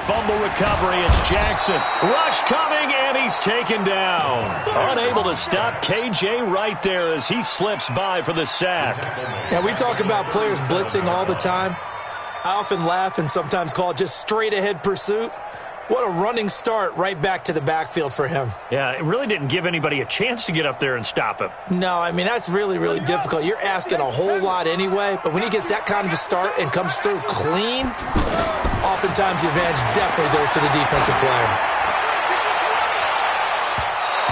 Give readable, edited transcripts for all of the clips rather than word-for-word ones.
fumble recovery. It's Jackson. Rush coming, and he's taken down. Unable to stop KJ right there as he slips by for the sack. Yeah, we talk about players blitzing all the time. I often laugh and sometimes call it just straight-ahead pursuit. What a running start right back to the backfield for him. Yeah, it really didn't give anybody a chance to get up there and stop him. No, I mean, that's really, really difficult. You're asking a whole lot anyway, but when he gets that kind of a start and comes through clean, oftentimes the advantage definitely goes to the defensive player.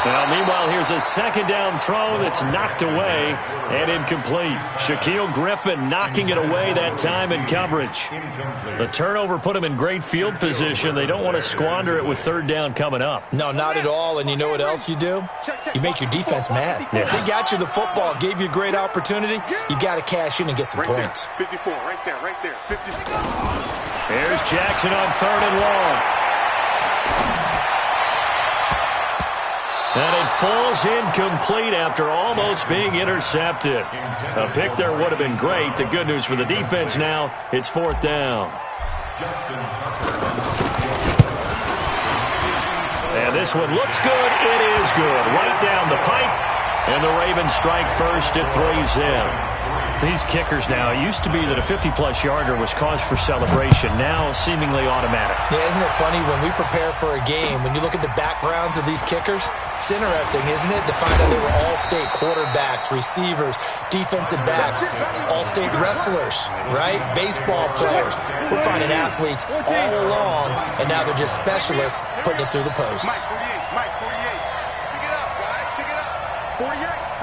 Well, meanwhile, here's a second down throw that's knocked away and incomplete. Shaquille Griffin knocking it away that time in coverage. The turnover put him in great field position. They don't want to squander it with third down coming up. No, not at all. And you know what else you do? You make your defense mad. Yeah. They got you the football, gave you a great opportunity. You got to cash in and get some points. 54, right there, 54. Here's Jackson on third and long. And it falls incomplete after almost being intercepted. A pick there would have been great. The good news for the defense now, it's fourth down. And this one looks good. It is good. Right down the pipe. And the Ravens strike first at 3-0. These kickers now, it used to be that a 50-plus yarder was cause for celebration. Now seemingly automatic. Yeah, isn't it funny when we prepare for a game, when you look at the backgrounds of these kickers, it's interesting, isn't it, to find out they were all-state quarterbacks, receivers, defensive backs, all-state wrestlers, right? Baseball players. We're finding athletes all along, and now they're just specialists putting it through the posts. Mike, 48. Pick it up, guys. Pick it up.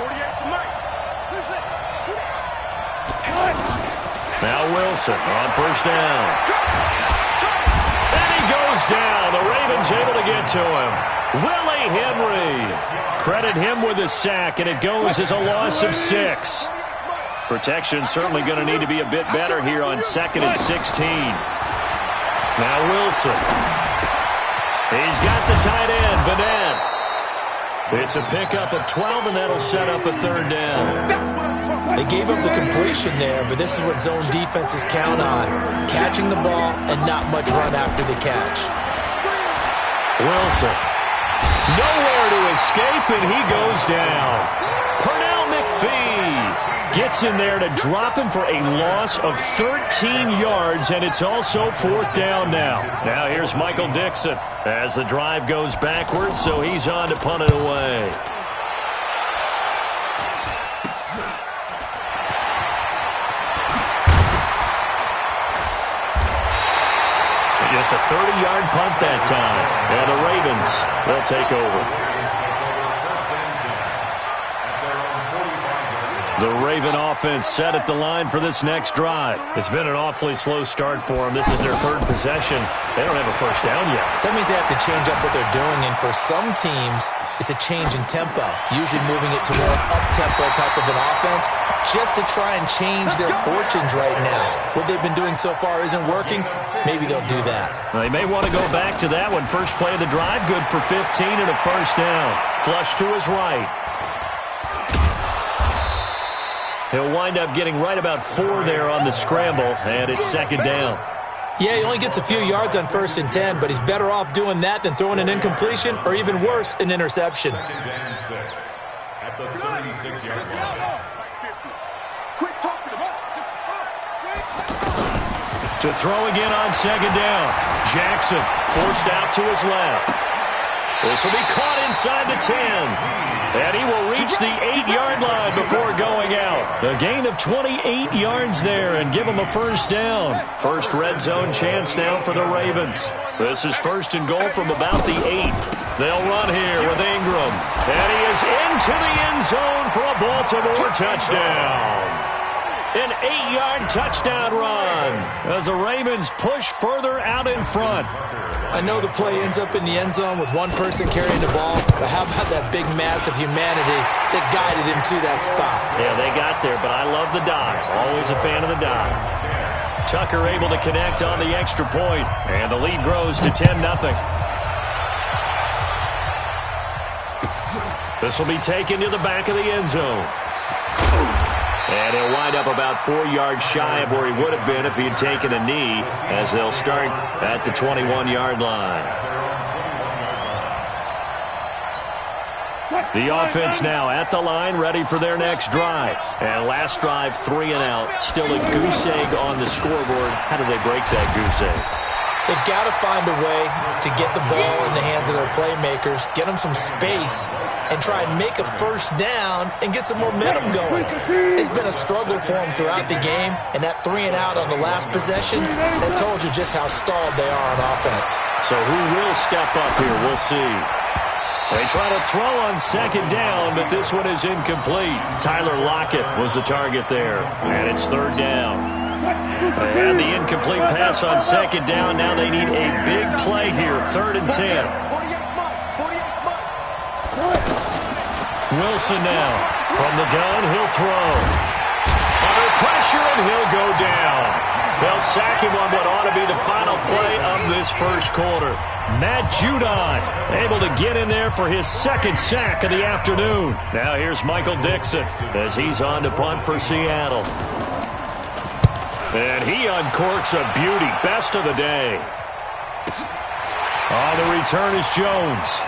48 for Mike. Now Wilson on first down. And he goes down. The Ravens able to get to him. Willie Henry. Credit him with a sack, and it goes as a loss of 6. Protection certainly going to need to be a bit better here on 2nd and 16. Now Wilson. He's got the tight end, Vanette. It's a pickup of 12, and that'll set up a third down. They gave up the completion there, but this is what zone defenses count on. Catching the ball and not much run after the catch. Wilson. Nowhere to escape, and he goes down. Pernell McPhee gets in there to drop him for a loss of 13 yards, and it's also fourth down now. Now here's Michael Dixon as the drive goes backwards, so he's on to punt it away. Just a 30-yard punt that time. And the Ravens will take over. The Raven offense set at the line for this next drive. It's been an awfully slow start for them. This is their third possession. They don't have a first down yet. So that means they have to change up what they're doing, and for some teams, it's a change in tempo, usually moving it to more up-tempo type of an offense, just to try and change their fortunes right now. What they've been doing so far isn't working. Maybe they'll do that. They may want to go back to that one. First play of the drive, good for 15 and a first down. Flush to his right. He'll wind up getting right about 4 there on the scramble, and it's second down. Yeah, he only gets a few yards on 1st and 10, but he's better off doing that than throwing an incompletion or even worse, an interception. At the 36-yard line. Quit talking about it. To throw again on second down. Jackson forced out to his left. This will be caught inside the 10. And he will reach the 8-yard line before going out. A gain of 28 yards there and give him a first down. First red zone chance now for the Ravens. This is first and goal from about the 8. They'll run here with Ingram. And he is into the end zone for a Baltimore touchdown. An 8-yard touchdown run as the Ravens push further out in front. I know the play ends up in the end zone with one person carrying the ball, but how about that big mass of humanity that guided him to that spot? Yeah, they got there, but I love the dive. Always a fan of the dive. Tucker able to connect on the extra point, and the lead grows to 10-0. This will be taken to the back of the end zone. And he'll wind up about 4 yards shy of where he would have been if he had taken a knee, as they'll start at the 21-yard line. The offense now at the line, ready for their next drive. And last drive, 3 and out. Still a goose egg on the scoreboard. How do they break that goose egg? They've got to find a way to get the ball in the hands of their playmakers, get them some space, and try and make a first down and get some momentum going. It's been a struggle for them throughout the game, and that 3 and out on the last possession, that told you just how stalled they are on offense. So who will step up here? We'll see. They try to throw on second down, but this one is incomplete. Tyler Lockett was the target there, and it's third down. They had the incomplete pass on second down. Now they need a big play here, 3rd and 10. Wilson now from the gun. He'll throw. Under pressure, and he'll go down. They'll sack him on what ought to be the final play of this first quarter. Matt Judon able to get in there for his 2nd sack of the afternoon. Now here's Michael Dixon as he's on to punt for Seattle. And he uncorks a beauty. Best of the day. On the return is Jones.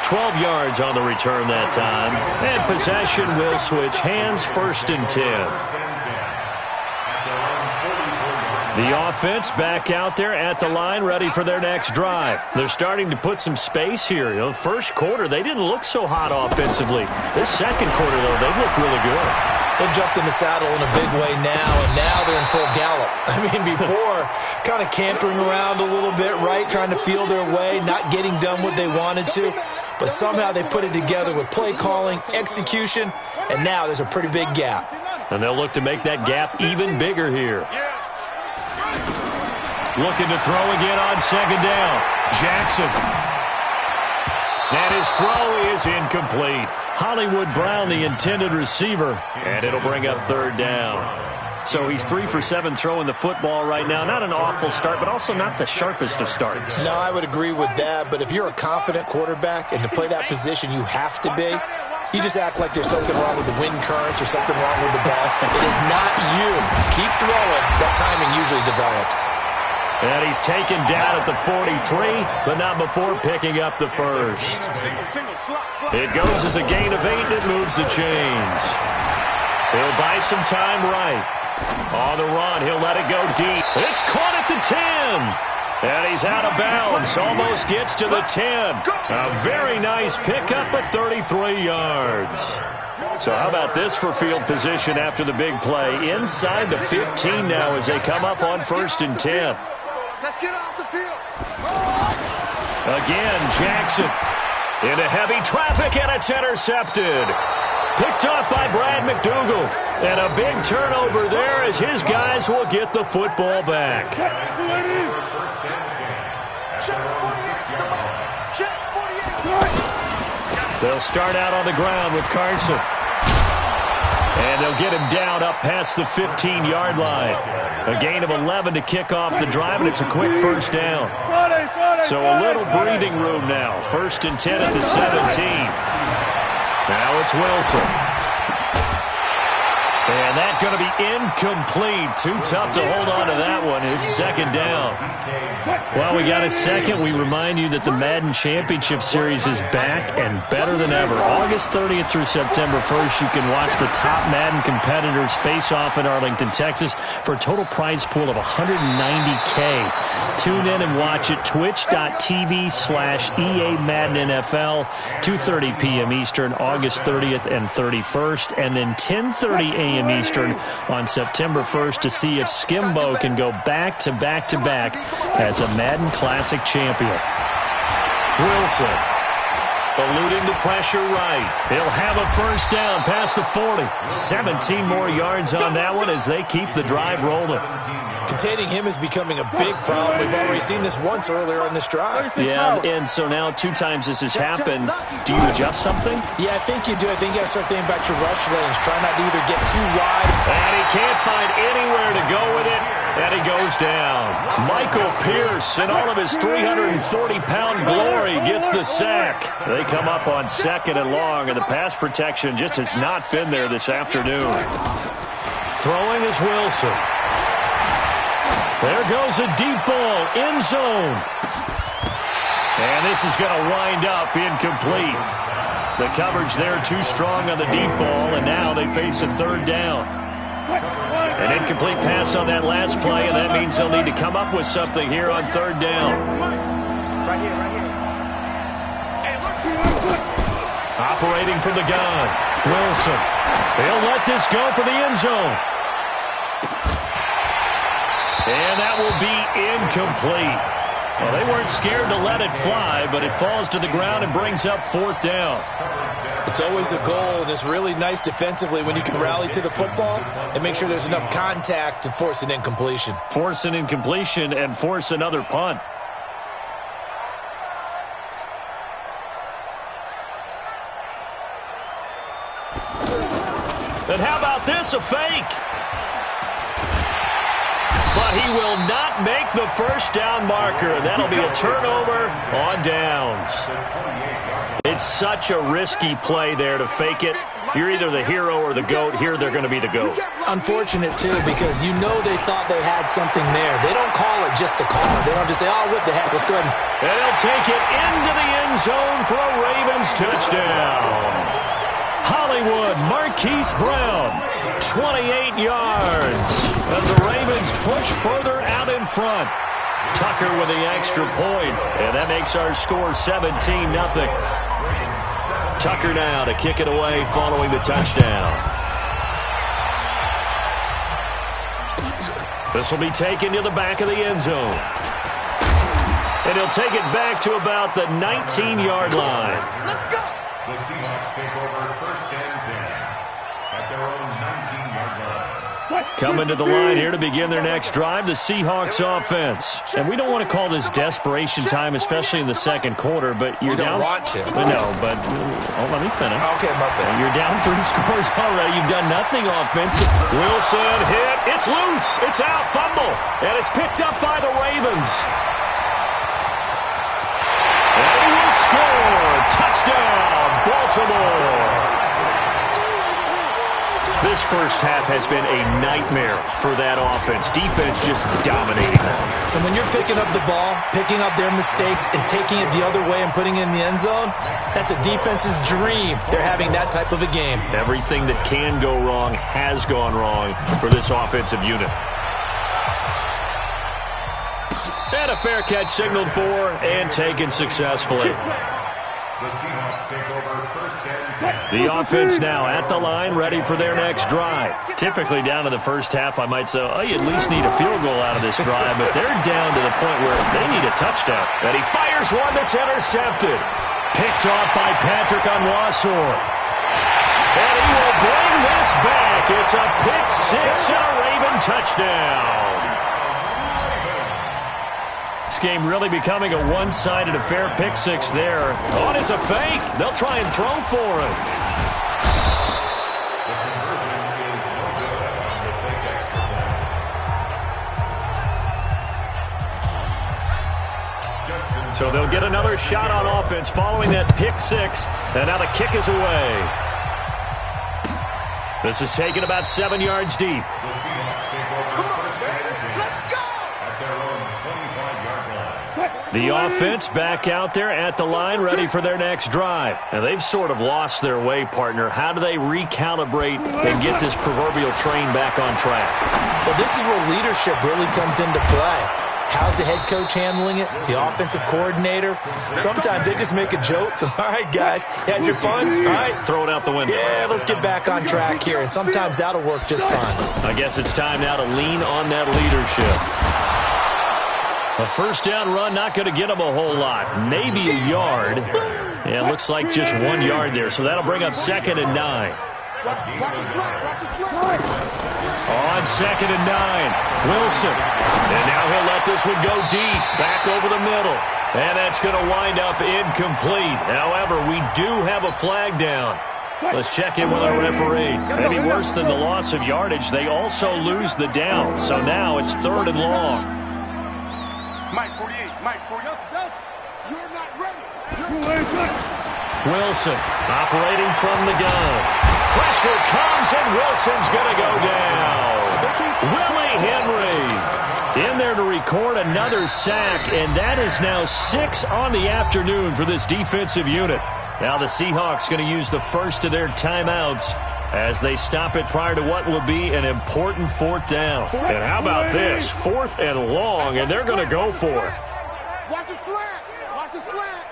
12 yards on the return that time. And possession will switch hands, 1st and 10. The offense back out there at the line, ready for their next drive. They're starting to put some space here. You know, first quarter, they didn't look so hot offensively. This second quarter, though, they've looked really good. They've jumped in the saddle in a big way now, and now they're in full gallop. I mean, before, kind of cantering around a little bit, right, trying to feel their way, not getting done what they wanted to. But somehow they put it together with play calling, execution, and now there's a pretty big gap. And they'll look to make that gap even bigger here. Looking to throw again on second down. Jackson. And his throw is incomplete. Hollywood Brown, the intended receiver, and it'll bring up 3rd down. So he's 3 for 7 throwing the football right now. Not an awful start, but also not the sharpest of starts. No, I would agree with that. But if you're a confident quarterback and to play that position, you have to be. You just act like there's something wrong with the wind currents or something wrong with the ball. It is not you. Keep throwing. That timing usually develops. And he's taken down at the 43, but not before picking up the first. It goes as a gain of 8, and it moves the chains. He'll buy some time right. On the run, he'll let it go deep. It's caught at the 10. And he's out of bounds. Almost gets to the 10. A very nice pickup of 33 yards. So how about this for field position after the big play? Inside the 15 now as they come up on 1st and 10. Let's get off the field. Again, Jackson into heavy traffic, and it's intercepted. Picked up by Brad McDougal. And a big turnover there as his guys will get the football back. They'll start out on the ground with Carson. And they'll get him down up past the 15-yard line. A gain of 11 to kick off the drive, and it's a quick first down. So a little breathing room now. 1st and 10 at the 17. Now it's Wilson. And that's going to be incomplete. Too tough to hold on to that one. It's 2nd down. Well, we got a second. We remind you that the Madden Championship Series is back and better than ever. August 30th through September 1st, you can watch the top Madden competitors face off in Arlington, Texas for a total prize pool of $190K. Tune in and watch it. Twitch.tv/EA Madden NFL, 2:30 p.m. Eastern, August 30th and 31st, and then 10:30 a.m. Eastern on September 1st to see if Skimbo can go back-to-back-to-back as a Madden Classic champion. Wilson eluding the pressure right. He'll have a first down past the 40. 17 more yards on that one as they keep the drive rolling. Containing him is becoming a big problem. We've already seen this once earlier on this drive. Yeah, and so now 2 times this has happened. Do you adjust something? Yeah, I think you do. I think you got to start thinking about your rush lanes. Try not to either get too wide. And he can't find anywhere to go with it. And he goes down. Michael Pierce, in all of his 340-pound glory, gets the sack. They come up on 2nd and long, and the pass protection just has not been there this afternoon. Throwing is Wilson. There goes a deep ball, end zone. And this is going to wind up incomplete. The coverage there too strong on the deep ball, and now they face a 3rd down. An incomplete pass on that last play, and that means they'll need to come up with something here on 3rd down. Right here. Operating from the gun, Wilson. They'll let this go for the end zone. And that will be incomplete. Well, they weren't scared to let it fly, but it falls to the ground and brings up 4th down. It's always a goal, and it's really nice defensively when you can rally to the football and make sure there's enough contact to force an incompletion. Force an incompletion and force another punt. And how about this, a fake? But he will not make the 1st down marker. That'll be a turnover on downs. It's such a risky play there to fake it. You're either the hero or the GOAT. Here they're going to be the GOAT. Unfortunate, too, because you know they thought they had something there. They don't call it just to call it. They don't just say, oh, what the heck, let's go ahead. And they'll take it into the end zone for a Ravens touchdown. Hollywood Marquise Brown, 28 yards as the Ravens push further out in front. Tucker with the extra point, and that makes our score 17-0. Tucker now to kick it away following the touchdown. This will be taken to the back of the end zone. And he'll take it back to about the 19-yard line. Let's go. The Seahawks take over 1st and 10 at their own 19-yard line. Coming to the line here to begin their next drive, the Seahawks offense. And we don't want to call this desperation time, especially in the 2nd quarter, but you're You down. don't want to. No, but let me finish. Okay, my bad. You're down 3 scores already. You've done nothing offensive. Wilson hit. It's loose. It's out. Fumble. And it's picked up by the Ravens. And he will score. Touchdown, Baltimore. This first half has been a nightmare for that offense. Defense just dominating them. And when you're picking up the ball, picking up their mistakes, and taking it the other way and putting it in the end zone, that's a defense's dream. They're having that type of a game. Everything that can go wrong has gone wrong for this offensive unit. And a fair catch signaled for and taken successfully. The Seahawks take over 1st and 10. The offense now at the line, ready for their next drive. Typically down to the first half, I might say, oh, you at least need a field goal out of this drive, but they're down to the point where they need a touchdown. And he fires one that's intercepted. Picked off by Patrick Onwuasor. And he will bring this back. It's a pick 6 and a Raven touchdown. This game really becoming a one-sided affair. Pick 6 there. Oh, and it's a fake. They'll try and throw for it. The conversion is no good on the fake extra point. So they'll get another shot on offense following that pick 6. And now the kick is away. This is taken about 7 yards deep. The Seahawks take over 1st and 10 at their own 25-yard line. The offense back out there at the line, ready for their next drive. And they've sort of lost their way, partner. How do they recalibrate and get this proverbial train back on track? Well, this is where leadership really comes into play. How's the head coach handling it? The offensive coordinator? Sometimes they just make a joke. All right, guys, had your fun? All right. Throw it out the window. Yeah, let's get back on track here. And sometimes that'll work just fine. I guess it's time now to lean on that leadership. A first down run, not going to get them a whole lot. Maybe a yard. Yeah, it looks like just 1 yard there. So that'll bring up 2nd and 9. Watch the slide. Watch the slide. On 2nd and 9, Wilson. And now he'll let this one go deep, back over the middle. And that's going to wind up incomplete. However, we do have a flag down. Let's check in with our referee. Maybe worse than the loss of yardage, they also lose the down. So now it's 3rd and long. Mike 48, Mike 48. You're not ready. Wilson operating from the gun. Pressure comes, and Wilson's going to go down. Willie Henry in there to record another sack, and that is now 6 on the afternoon for this defensive unit. Now the Seahawks going to use the first of their timeouts as they stop it prior to what will be an important 4th down. And how about this? 4th and long, and they're going to go for it. Watch the slant. Watch the slant.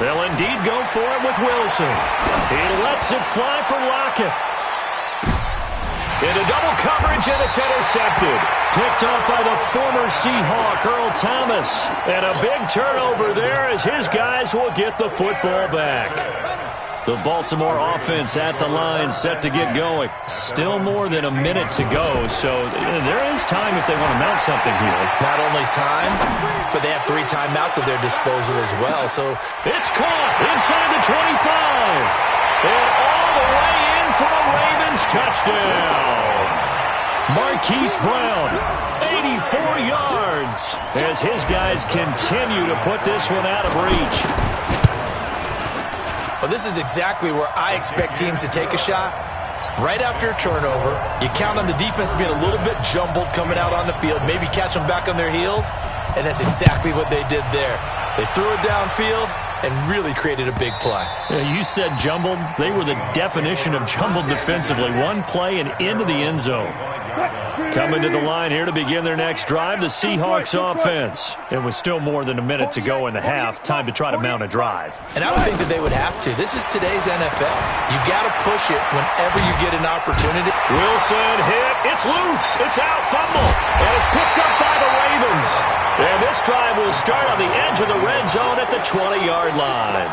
They'll indeed go for it with Wilson. He lets it fly for Lockett. Into double coverage, and it's intercepted. Picked off by the former Seahawk, Earl Thomas. And a big turnover there as his guys will get the football back. The Baltimore offense at the line set to get going. Still more than a minute to go, so there is time if they want to mount something here. Not only time, but they have 3 timeouts at their disposal as well. So it's caught inside the 25. And all the way in for a Ravens touchdown. Marquise Brown, 84 yards, as his guys continue to put this one out of reach. Well, this is exactly where I expect teams to take a shot. Right after a turnover, you count on the defense being a little bit jumbled coming out on the field, maybe catch them back on their heels, and that's exactly what they did there. They threw it downfield and really created a big play. Yeah, you said jumbled. They were the definition of jumbled defensively. One play and into the end zone. Coming to the line here to begin their next drive, the Seahawks offense. It was still more than a minute to go in the half. Time to try to mount a drive. And I would think that they would have to. This is today's NFL. You got to push it whenever you get an opportunity. Wilson hit. It's loose. It's out. Fumble. And it's picked up by the Ravens. And this drive will start on the edge of the red zone at the 20-yard line.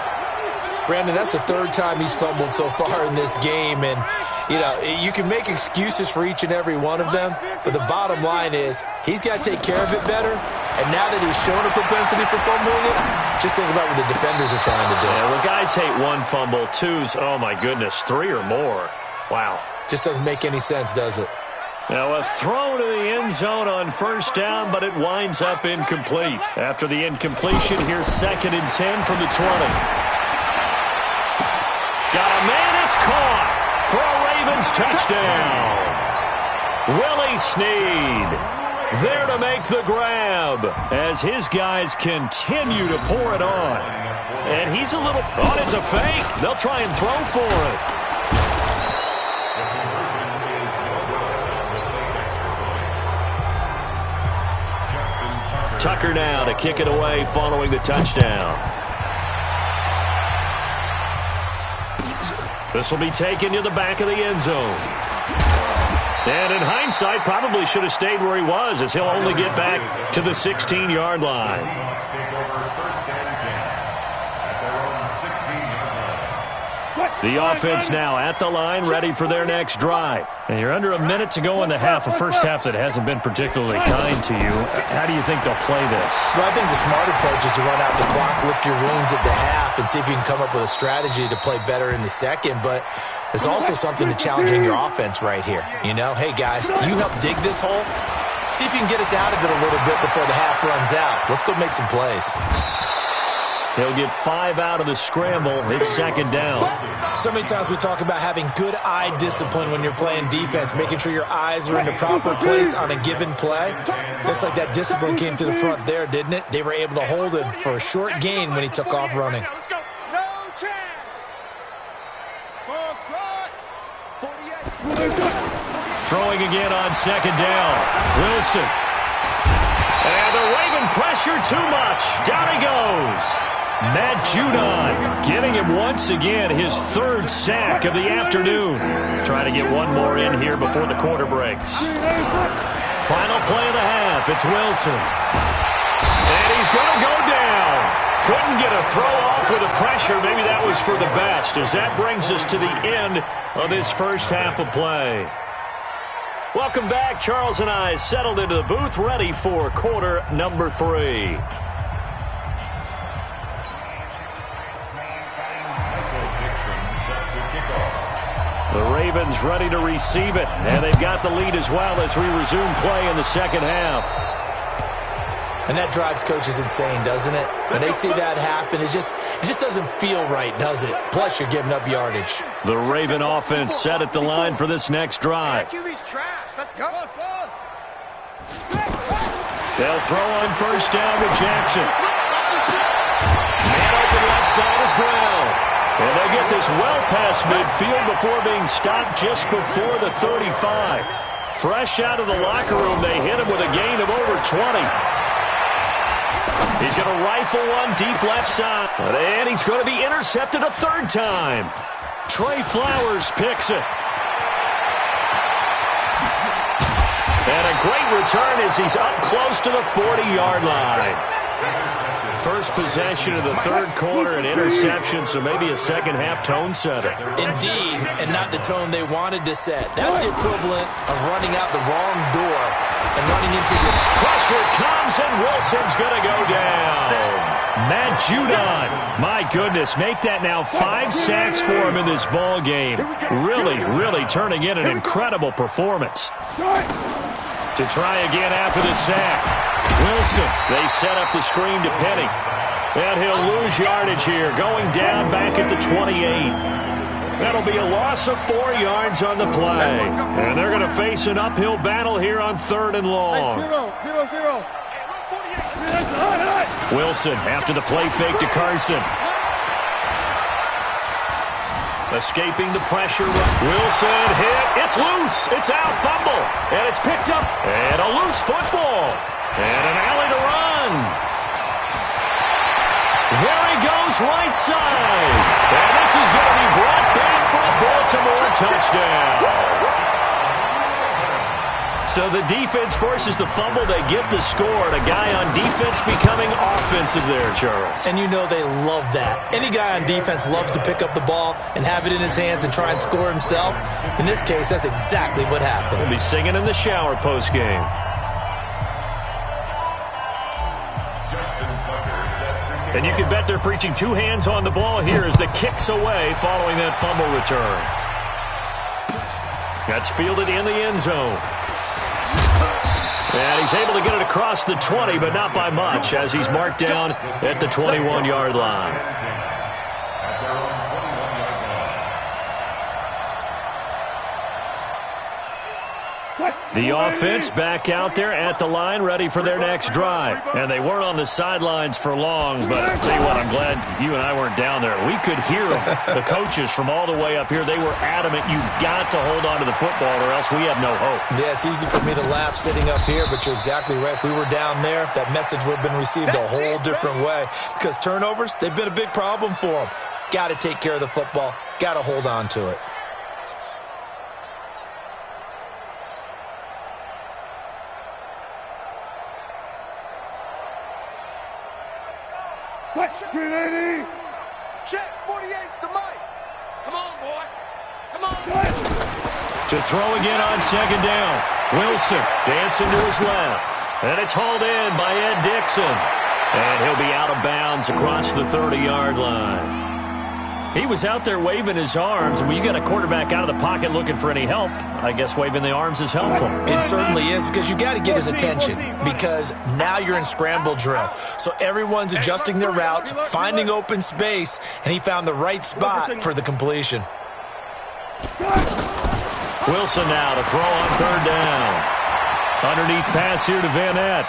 Brandon, that's the 3rd time he's fumbled so far in this game. And, you know, you can make excuses for each and every one of them. But the bottom line is he's got to take care of it better. And now that he's shown a propensity for fumbling it, just think about what the defenders are trying to do. Yeah, well, guys hate 1 fumble, 2's, oh, my goodness, 3 or more. Wow. Just doesn't make any sense, does it? Now a throw to the end zone on 1st down, but it winds up incomplete. After the incompletion, here's 2nd and 10 from the 20. Got a man, it's caught for a Ravens touchdown. Willie Snead there to make the grab as his guys continue to pour it on. And he's a little, oh, it's a fake. They'll try and throw for it. Tucker now to kick it away following the touchdown. This will be taken to the back of the end zone. And in hindsight, probably should have stayed where he was as he'll only get back to the 16-yard line. The offense now at the line, ready for their next drive. And you're under a minute to go in the half, a first half that hasn't been particularly kind to you. How do you think they'll play this? Well, I think the smart approach is to run out the clock, lick your wounds at the half, and see if you can come up with a strategy to play better in the second. But there's also something to challenging your offense right here. You know, hey, guys, you help dig this hole. See if you can get us out of it a little bit before the half runs out. Let's go make some plays. He'll get 5 out of the scramble. It's 2nd down. So many times we talk about having good eye discipline when you're playing defense, making sure your eyes are in the proper place on a given play. Looks like that discipline came to the front there, didn't it? They were able to hold him for a short gain when he took off running. Let's go. No chance. Ball try. 48. Throwing again on 2nd down. Wilson. And the Raven pressure too much. Down he goes. Matt Judon getting him once again his 3rd sack of the afternoon. Trying to get one more in here before the quarter breaks. Final play of the half. It's Wilson. And he's going to go down. Couldn't get a throw off with the pressure. Maybe that was for the best, as that brings us to the end of this first half of play. Welcome back. Charles and I settled into the booth, ready for quarter number 3. The Ravens ready to receive it, and they've got the lead as well as we resume play in the second half. And that drives coaches insane, doesn't it? When they see that happen, it just doesn't feel right, does it? Plus, you're giving up yardage. The Raven offense set at the line for this next drive. QB's trash. Let's go. They'll throw on first down with Jackson. Man open left side is Brown. And they get this well past midfield before being stopped just before the 35. Fresh out of the locker room, they hit him with a gain of over 20. He's going to rifle one deep left side. And he's going to be intercepted a third time. Trey Flowers picks it. And a great return as he's up close to the 40-yard line. First possession of the third quarter, an interception, so maybe a second-half tone setter. Indeed, and not the tone they wanted to set. That's the equivalent of running out the wrong door and running into your... Pressure comes, and Wilson's going to go down. Matt Judon, my goodness, make that now 5 sacks for him in this ball game. Really turning in an incredible performance. To try again after the sack. Wilson, they set up the screen to Penny. And he'll lose yardage here, going down back at the 28. That'll be a loss of 4 yards on the play. And they're going to face an uphill battle here on 3rd and long. Wilson after the play fake to Carson. Escaping the pressure. Wilson hit. It's loose. It's out. Fumble. And it's picked up. And a loose football. And an alley to run. There he goes, right side. And this is going to be brought back for a Baltimore touchdown. So the defense forces the fumble. They get the score. And a guy on defense becoming offensive there, Charles. And you know they love that. Any guy on defense loves to pick up the ball and have it in his hands and try and score himself. In this case, that's exactly what happened. We'll be singing in the shower post-game. And you can bet they're preaching 2 hands on the ball here as the kick's away following that fumble return. That's fielded in the end zone. And he's able to get it across the 20, but not by much, as he's marked down at the 21-yard line. The offense back out there at the line, ready for their next drive. And they weren't on the sidelines for long, but I'll tell you what, I'm glad you and I weren't down there. We could hear them, the coaches from all the way up here. They were adamant, you've got to hold on to the football or else we have no hope. Yeah, it's easy for me to laugh sitting up here, but you're exactly right. If we were down there, that message would have been received a whole different way. Because turnovers, they've been a big problem for them. Got to take care of the football. Got to hold on to it. Grenade! Check, 48's the mic. Come on, boy. Come on. To throw again on second down. Wilson dancing to his left. And it's hauled in by Ed Dixon. And he'll be out of bounds across the 30-yard line. He was out there waving his arms, and when you got a quarterback out of the pocket looking for any help, I guess waving the arms is helpful. It certainly is, because you got to get his attention, because now you're in scramble drill. So everyone's adjusting their routes, finding open space, and he found the right spot for the completion. Wilson now to throw on third down. Underneath pass here to Van Ness.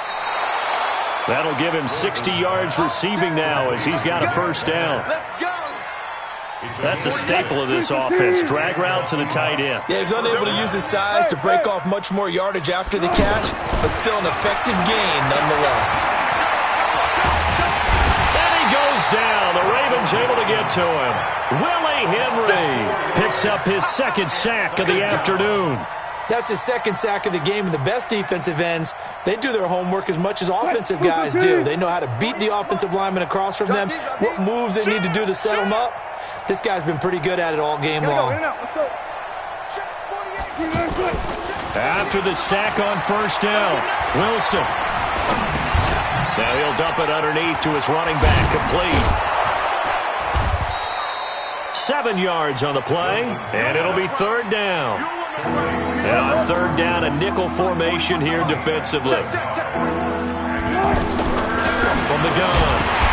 That'll give him 60 yards receiving now as he's got a first down. That's a staple of this offense. Drag route to the tight end. Yeah, he's unable to use his size to break off much more yardage after the catch, but still an effective gain nonetheless. And he goes down. The Ravens able to get to him. Willie Henry picks up his second sack of the afternoon. That's his second sack of the game, and the best defensive ends, they do their homework as much as offensive guys do. They know how to beat the offensive lineman across from them, what moves they need to do to set them up. This guy's been pretty good at it all game long. After the sack on first down, Wilson. Now he'll dump it underneath to his running back, complete. 7 yards on the play, and it'll be third down. And on third down, a nickel formation here defensively. From the gun,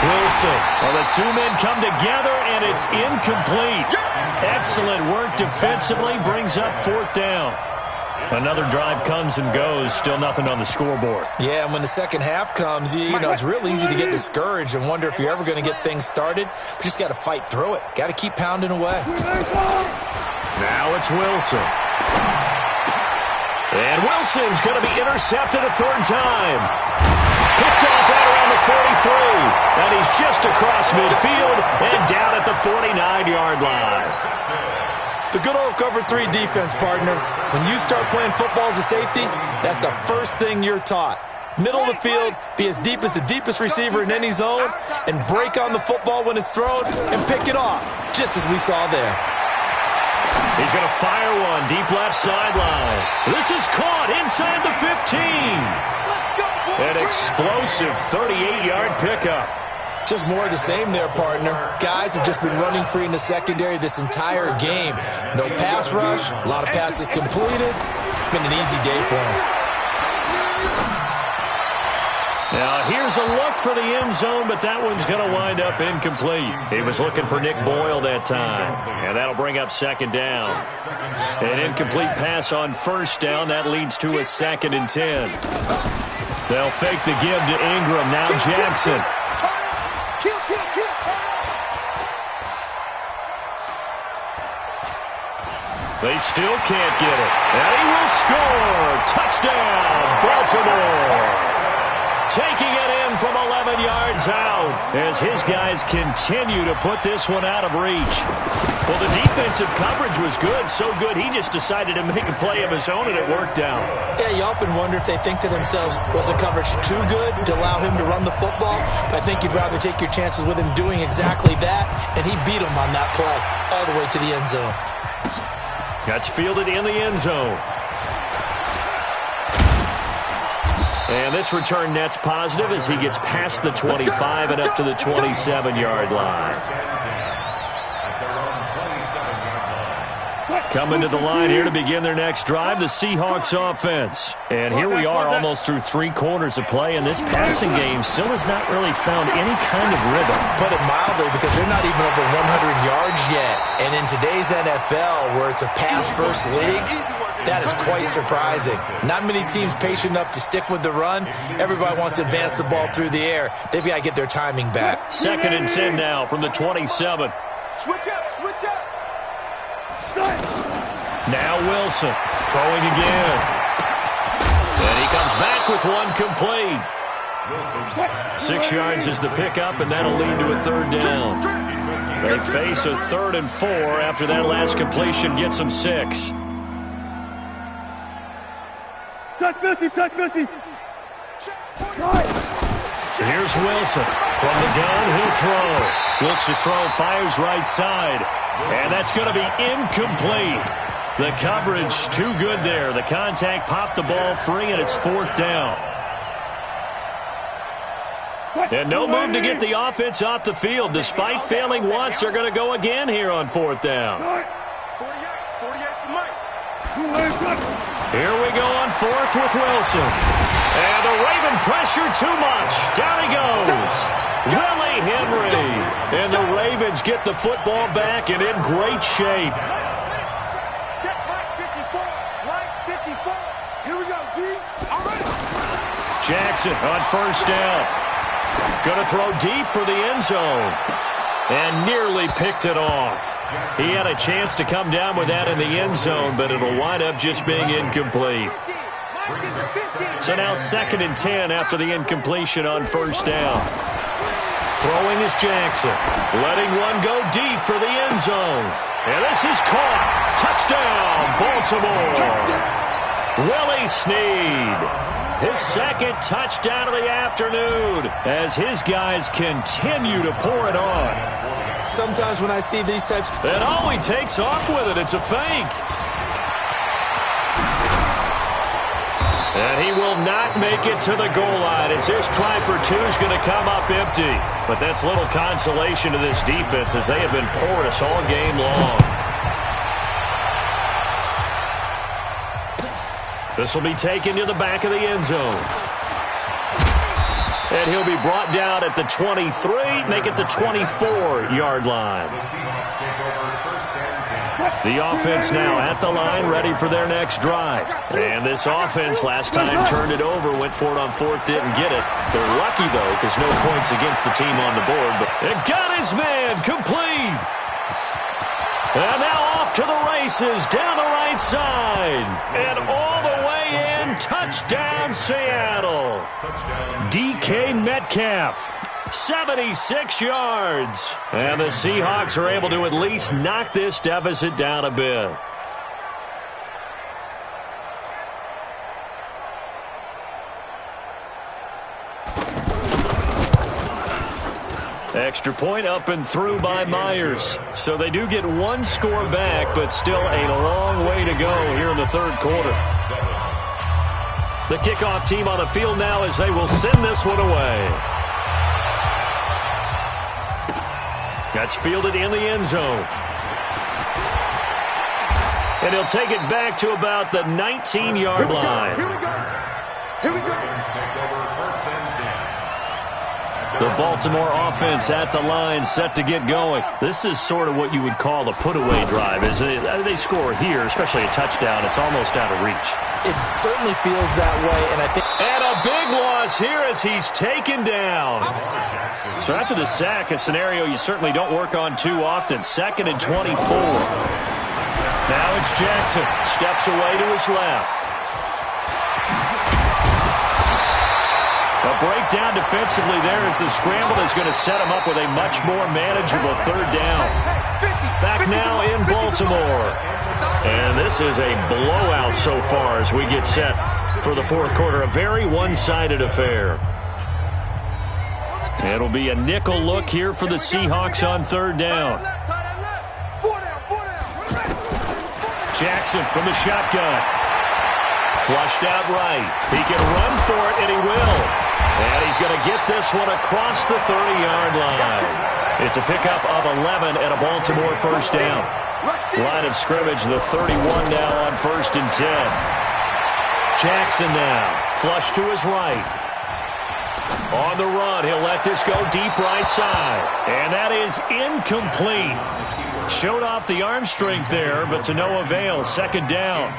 Wilson. Well, the two men come together, and it's incomplete. Excellent work defensively, brings up fourth down. Another drive comes and goes, still nothing on the scoreboard. Yeah, and when the second half comes, you know, it's real easy to get discouraged and wonder if you're ever going to get things started. You just got to fight through it. Got to keep pounding away. Now it's Wilson. And Wilson's going to be intercepted a third time. Picked off right around the 43. And he's just across midfield and down at the 49-yard line. The good old cover 3 defense, partner. When you start playing football as a safety, that's the first thing you're taught. Middle of the field, be as deep as the deepest receiver in any zone, and break on the football when it's thrown and pick it off, just as we saw there. He's going to fire one deep left sideline. This is caught inside the 15. An explosive 38-yard pickup. Just more of the same there, partner. Guys have just been running free in the secondary this entire game. No pass rush, a lot of passes completed. Been an easy day for him. Now, here's a look for the end zone, but that one's going to wind up incomplete. He was looking for Nick Boyle that time, and that'll bring up second down. An incomplete pass on first down. That leads to a 2nd and 10. They'll fake the give to Ingram. Now Jackson. They still can't get it. And he will score. Touchdown, Baltimore. Taking it in from 11 yards out as his guys continue to put this one out of reach. Well, the defensive coverage was good, so good he just decided to make a play of his own, and it worked out. Yeah, you often wonder if they think to themselves, was the coverage too good to allow him to run the football? But I think you'd rather take your chances with him doing exactly that, and he beat him on that play all the way to the end zone. That's fielded in the end zone. And this return net's positive as he gets past the 25 and up to the 27-yard line. Coming to the line here to begin their next drive, the Seahawks offense. And here we are almost through 3 quarters of play, and this passing game still has not really found any kind of rhythm. Put it mildly, because they're not even over 100 yards yet. And in today's NFL, where it's a pass-first league, that is quite surprising. Not many teams patient enough to stick with the run. Everybody wants to advance the ball through the air. They've got to get their timing back. 2nd and 10 now from the 27. Switch up, switch up. Now Wilson throwing again. And he comes back with one complete. 6 yards is the pickup, and that'll lead to a third down. They face a 3rd and 4 after that last completion gets them 6. Touch 50, touch 50. Here's Wilson. From the gun, he'll throw. Looks to throw, fires right side. And that's going to be incomplete. The coverage too good there. The contact popped the ball free, and it's 4th down. And no move to get the offense off the field. Despite failing once, they're going to go again here on 4th down. 48 for Mike. Here we go on 4th with Wilson. And the Raven pressure too much. Down he goes. Willie Henry. And the Ravens get the football back and in great shape. Check right 54. Right 54. Here we go, D. All right. Jackson on first down. Going to throw deep for the end zone. And nearly picked it off. He had a chance to come down with that in the end zone, but it'll wind up just being incomplete. So now 2nd and 10 after the incompletion on first down. Throwing is Jackson. Letting one go deep for the end zone. And this is caught. Touchdown, Baltimore. Willie Snead, his second touchdown of the afternoon as his guys continue to pour it on. Sometimes when I see these types... And oh, he takes off with it. It's a fake. And he will not make it to the goal line as this try for two is going to come up empty. But that's little consolation to this defense as they have been porous all game long. This will be taken to the back of the end zone. And he'll be brought down at the 23, make it the 24-yard line. The offense now at the line, ready for their next drive. And this offense last time turned it over, went for it on fourth, didn't get it. They're lucky, though, because no points against the team on the board. But it got his man complete. And now off to the races, down the right side. And all the way in, touchdown Seattle. DK Metcalf, 76 yards. And the Seahawks are able to at least knock this deficit down a bit. Extra point up and through by Myers. So they do get one score back, but still a long way to go here in the third quarter. The kickoff team on the field now as they will send this one away. That's fielded in the end zone. And he'll take it back to about the 19-yard line. Here we go. Here we go. The Baltimore offense at the line, set to get going. This is sort of what you would call a put-away drive. As they score here, especially a touchdown, it's almost out of reach. It certainly feels that way, and I think... And a big loss here as he's taken down. So after the sack, a scenario you certainly don't work on too often. 2nd and 24. Now it's Jackson. Steps away to his left. A breakdown defensively there as the scramble is going to set him up with a much more manageable third down. Back now in Baltimore. And this is a blowout so far as we get set for the fourth quarter. A very one-sided affair. It'll be a nickel look here for the Seahawks on third down. Jackson from the shotgun. Flushed out right. He can run for it, and he will. And he's going to get this one across the 30-yard line. It's a pickup of 11 and a Baltimore first down. Line of scrimmage, the 31 now on 1st and 10. Jackson now, flush to his right. On the run, he'll let this go deep right side. And that is incomplete. Showed off the arm strength there, but to no avail. 2nd down.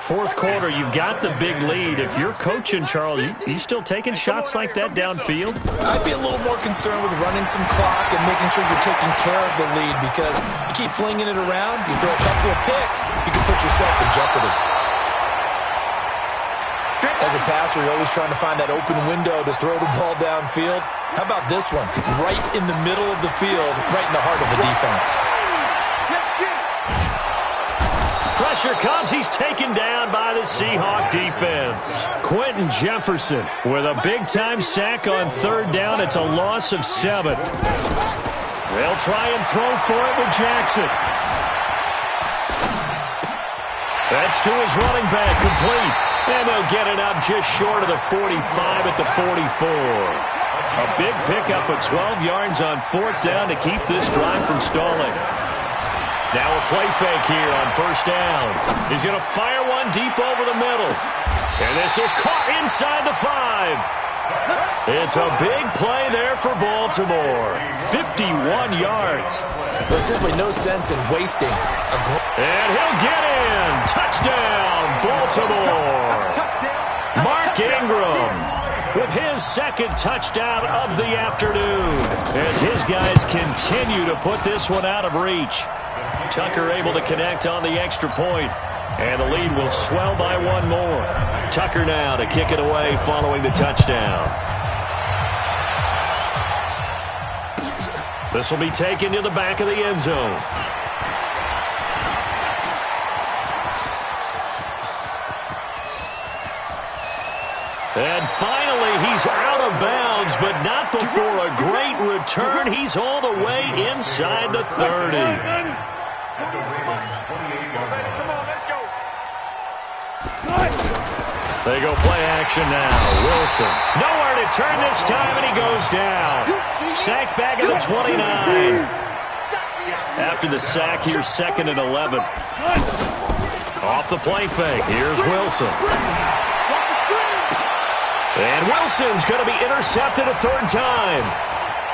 Fourth quarter, you've got the big lead. If you're coaching, Charles, you still taking shots like that downfield? I'd be a little more concerned with running some clock and making sure you're taking care of the lead, because you keep flinging it around, you throw a couple of picks, you can put yourself in jeopardy. As a passer, you're always trying to find that open window to throw the ball downfield. How about this one? Right in the middle of the field, right in the heart of the defense. Pressure comes. He's taken down by the Seahawk defense. Quentin Jefferson with a big-time sack on third down. It's a loss of 7. They'll try and throw for it with Jackson. That's to his running back, complete. And they'll get it up just short of the 45 at the 44. A big pickup of 12 yards on 4th down to keep this drive from stalling. Now a play fake here on 1st down. He's going to fire one deep over the middle. And this is caught inside the 5. It's a big play there for Baltimore. 51 yards. There's simply no sense in wasting a... And he'll get in. Touchdown, Baltimore. Mark Ingram with his 2nd touchdown of the afternoon as his guys continue to put this one out of reach. Tucker able to connect on the extra point, and the lead will swell by one more. Tucker now to kick it away following the touchdown. This will be taken to the back of the end zone. And finally, he's out of bounds, but not before a great return. He's all the way inside the 30. They go play action now. Wilson. Nowhere to turn this time, and he goes down. Sacked back at the 29. After the sack, here's 2nd and 11. Off the play fake. Here's Wilson. And Wilson's going to be intercepted a 3rd time.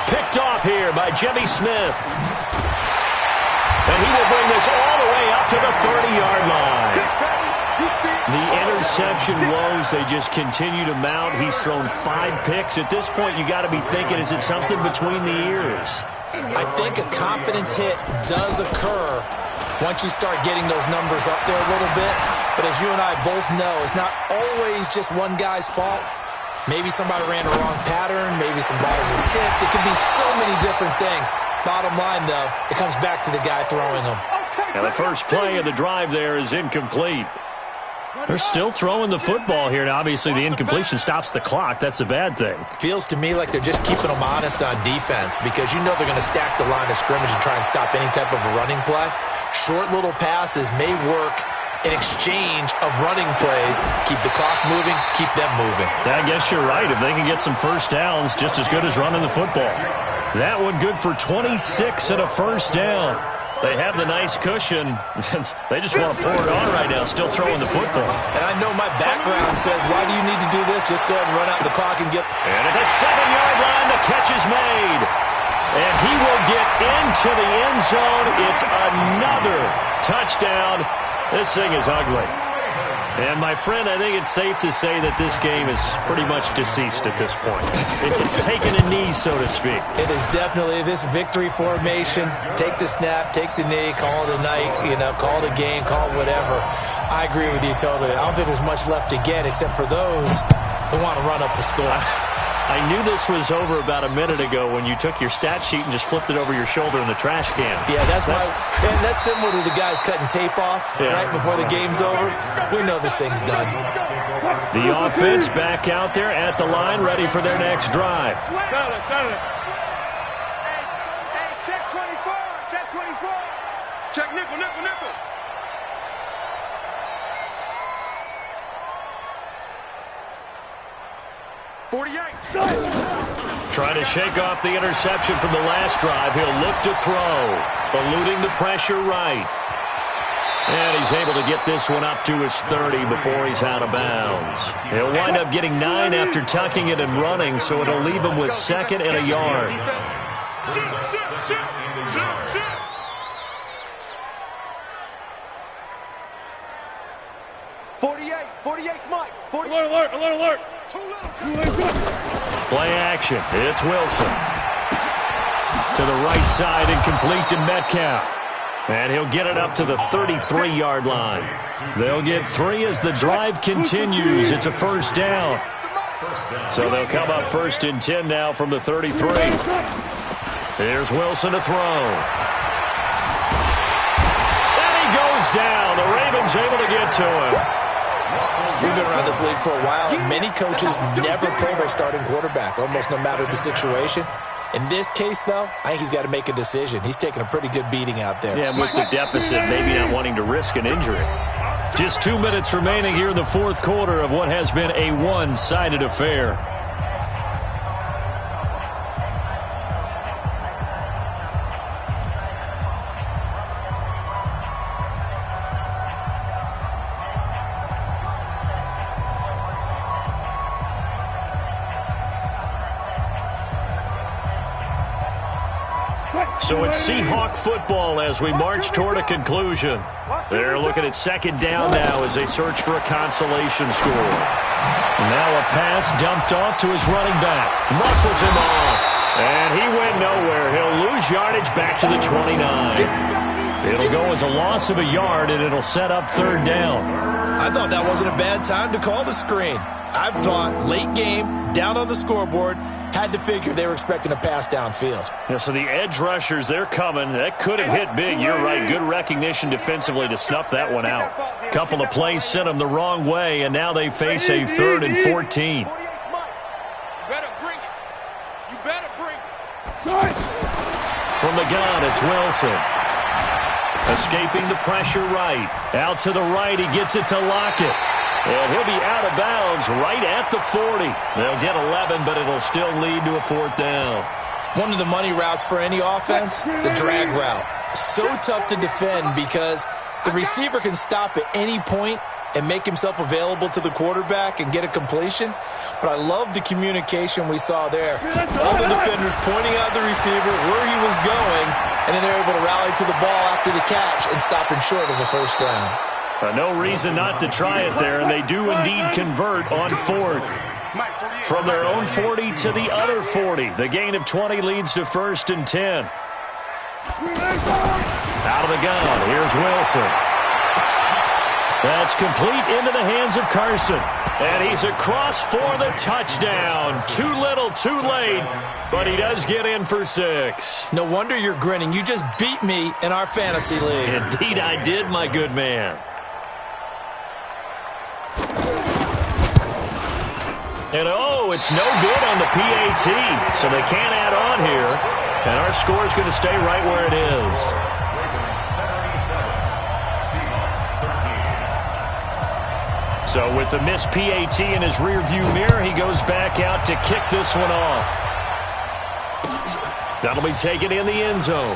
Picked off here by Jimmy Smith. And he will bring this all the way up to the 30-yard line. The interception woes, they just continue to mount. He's thrown 5 picks. At this point, you got to be thinking, is it something between the ears? I think a confidence hit does occur once you start getting those numbers up there a little bit. But as you and I both know, it's not always just one guy's fault. Maybe somebody ran a wrong pattern. Maybe some balls were tipped. It could be so many different things. Bottom line, though, it comes back to the guy throwing them. And the first play of the drive there is incomplete. They're still throwing the football here. Now, obviously, the incompletion stops the clock. That's a bad thing. Feels to me like they're just keeping them honest on defense because you know they're going to stack the line of scrimmage and try and stop any type of a running play. Short little passes may work in exchange of running plays. Keep the clock moving, keep them moving. I guess you're right. If they can get some first downs, just as good as running the football. That one good for 26 and a first down. They have the nice cushion. They just want to pour it on right now, still throwing the football. And I know my background says, why do you need to do this? Just go ahead and run out the clock and get... And at the 7-yard line, the catch is made. And he will get into the end zone. It's another touchdown. This thing is ugly. And, my friend, I think it's safe to say that this game is pretty much deceased at this point. It's taken a knee, so to speak. It is definitely this victory formation. Take the snap, take the knee, call it a night, call it a game, call it whatever. I agree with you totally. I don't think there's much left to get except for those who want to run up the score. I knew this was over about a minute ago when you took your stat sheet and just flipped it over your shoulder in the trash can. Yeah, that's similar to the guys cutting tape off right before the game's over. We know this thing's done. The offense back out there at the line, ready for their next drive. Hey, check 24, check 24. Check nickel. 48. Trying to shake off the interception from the last drive. He'll look to throw, eluding the pressure right. And he's able to get this one up to his 30 before he's out of bounds. He'll wind up getting 9 after tucking it and running, so it'll leave him with 2nd and a yard. 48's Mike. Alert. Play action. It's Wilson. To the right side and complete to Metcalf. And he'll get it up to the 33-yard line. They'll get 3 as the drive continues. It's a first down. So they'll come up 1st and 10 now from the 33. Here's Wilson to throw. And he goes down. The Ravens able to get to him. We've been around this league for a while, and many coaches never pull their starting quarterback, almost no matter the situation. In this case, though, I think he's got to make a decision. He's taking a pretty good beating out there. Yeah, with the deficit, maybe not wanting to risk an injury. Just 2 minutes remaining here in the 4th quarter of what has been a one-sided affair. So it's Seahawk football as we march toward a conclusion. They're looking at 2nd down now as they search for a consolation score. Now a pass dumped off to his running back. Muscles him off. And he went nowhere. He'll lose yardage back to the 29. It'll go as a loss of a yard, and it'll set up 3rd down. I thought that wasn't a bad time to call the screen. I've thought late game, down on the scoreboard, Had to figure they were expecting a pass downfield. Yeah, so the edge rushers, they're coming. That could have hit big. You're right. Good recognition defensively to snuff that one out. Couple of plays sent them the wrong way, and now they face a 3rd and 14. From the gun, it's Wilson. Escaping the pressure right. Out to the right, he gets it to Lockett. And he'll be out of bounds right at the 40. They'll get 11, but it'll still lead to a 4th down. One of the money routes for any offense, the drag route. So tough to defend because the receiver can stop at any point and make himself available to the quarterback and get a completion. But I love the communication we saw there. All the defenders pointing out the receiver, where he was going, and then they're able to rally to the ball after the catch and stop him short of a 1st down. No reason not to try it there, and they do indeed convert on 4th. From their own 40 to the other 40. The gain of 20 leads to 1st and 10. Out of the gun, here's Wilson. That's complete into the hands of Carson. And he's across for the touchdown. Too little, too late, but he does get in for 6. No wonder you're grinning. You just beat me in our fantasy league. Indeed I did, my good man. And oh, it's no good on the PAT, so they can't add on here. And our score is going to stay right where it is. So with the missed PAT in his rearview mirror, he goes back out to kick this one off. That'll be taken in the end zone.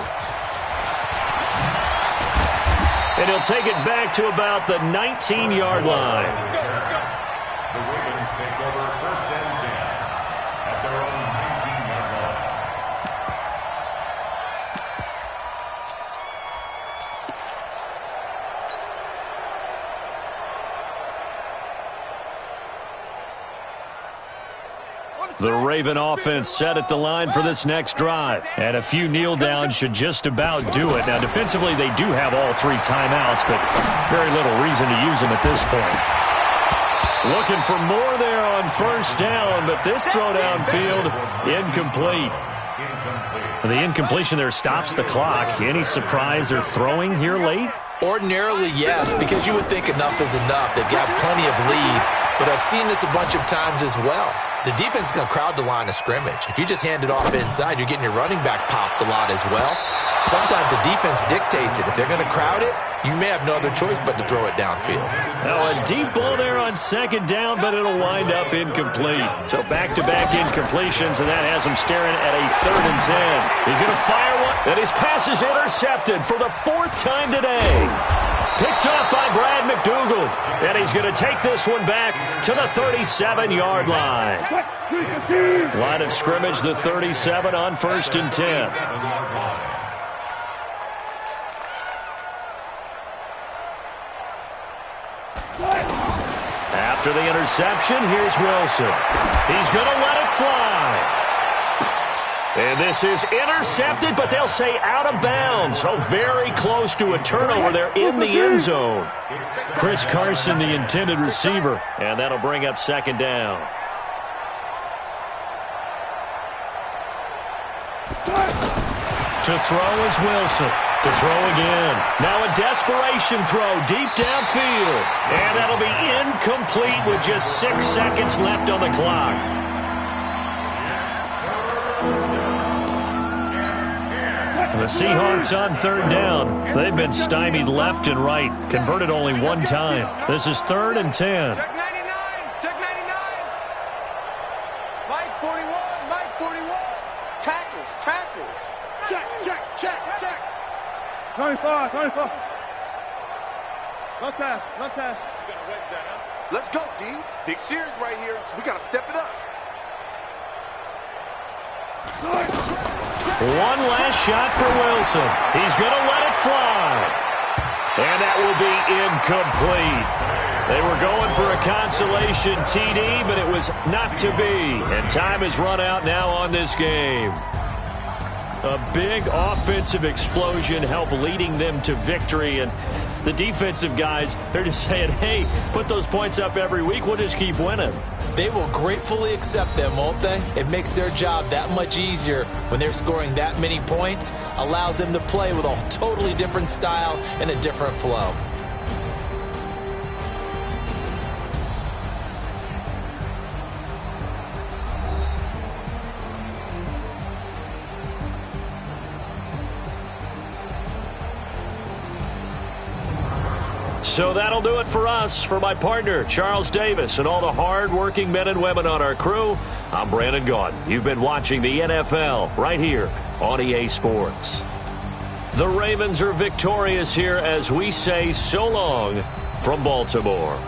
And he'll take it back to about the 19-yard line. The Ravens take over 1st and 10 at their own 19-yard line. The Raven offense set at the line for this next drive. And a few kneel downs should just about do it. Now, defensively, they do have all 3 timeouts, but very little reason to use them at this point. Looking for more there on 1st down, but this throw downfield, incomplete. The incompletion there stops the clock. Any surprise they're throwing here late? Ordinarily, yes, because you would think enough is enough. They've got plenty of lead, but I've seen this a bunch of times as well. The defense is going to crowd the line of scrimmage. If you just hand it off inside, you're getting your running back popped a lot as well. Sometimes the defense dictates it. If they're going to crowd it, you may have no other choice but to throw it downfield. Now a deep ball there on 2nd down, but it'll wind up incomplete. So back-to-back incompletions, and that has him staring at a 3rd and 10. He's going to fire one, and his pass is intercepted for the 4th time today. Picked up by Brad McDougald, and he's going to take this one back to the 37-yard line. Line of scrimmage, the 37 on 1st and 10. After the interception, here's Wilson. He's going to let it fly. And this is intercepted, but they'll say out of bounds. So very close to a turnover there in the end zone. Chris Carson, the intended receiver, and that'll bring up 2nd down. To throw is Wilson. To throw again. Now a desperation throw deep downfield. And that'll be incomplete with just 6 seconds left on the clock. The Seahawks on 3rd down. They've been stymied left and right. Converted only 1 time. This is 3rd and 10. Check 99. Check 99. Mike 41. Mike 41. Tackles. Tackles. Check. 25. Left pass. You got to wedge that up. Let's go, D. Big series right here. So we got to step it up. One last shot for Wilson. He's going to let it fly. And that will be incomplete. They were going for a consolation TD, but it was not to be. And time has run out now on this game. A big offensive explosion helped leading them to victory. And The defensive guys, they're just saying, hey, put those points up every week. We'll just keep winning. They will gratefully accept them, won't they? It makes their job that much easier when they're scoring that many points. Allows them to play with a totally different style and a different flow. So that'll do it for us. For my partner, Charles Davis, and all the hard-working men and women on our crew, I'm Brandon Gaudin. You've been watching the NFL right here on EA Sports. The Ravens are victorious here as we say so long from Baltimore.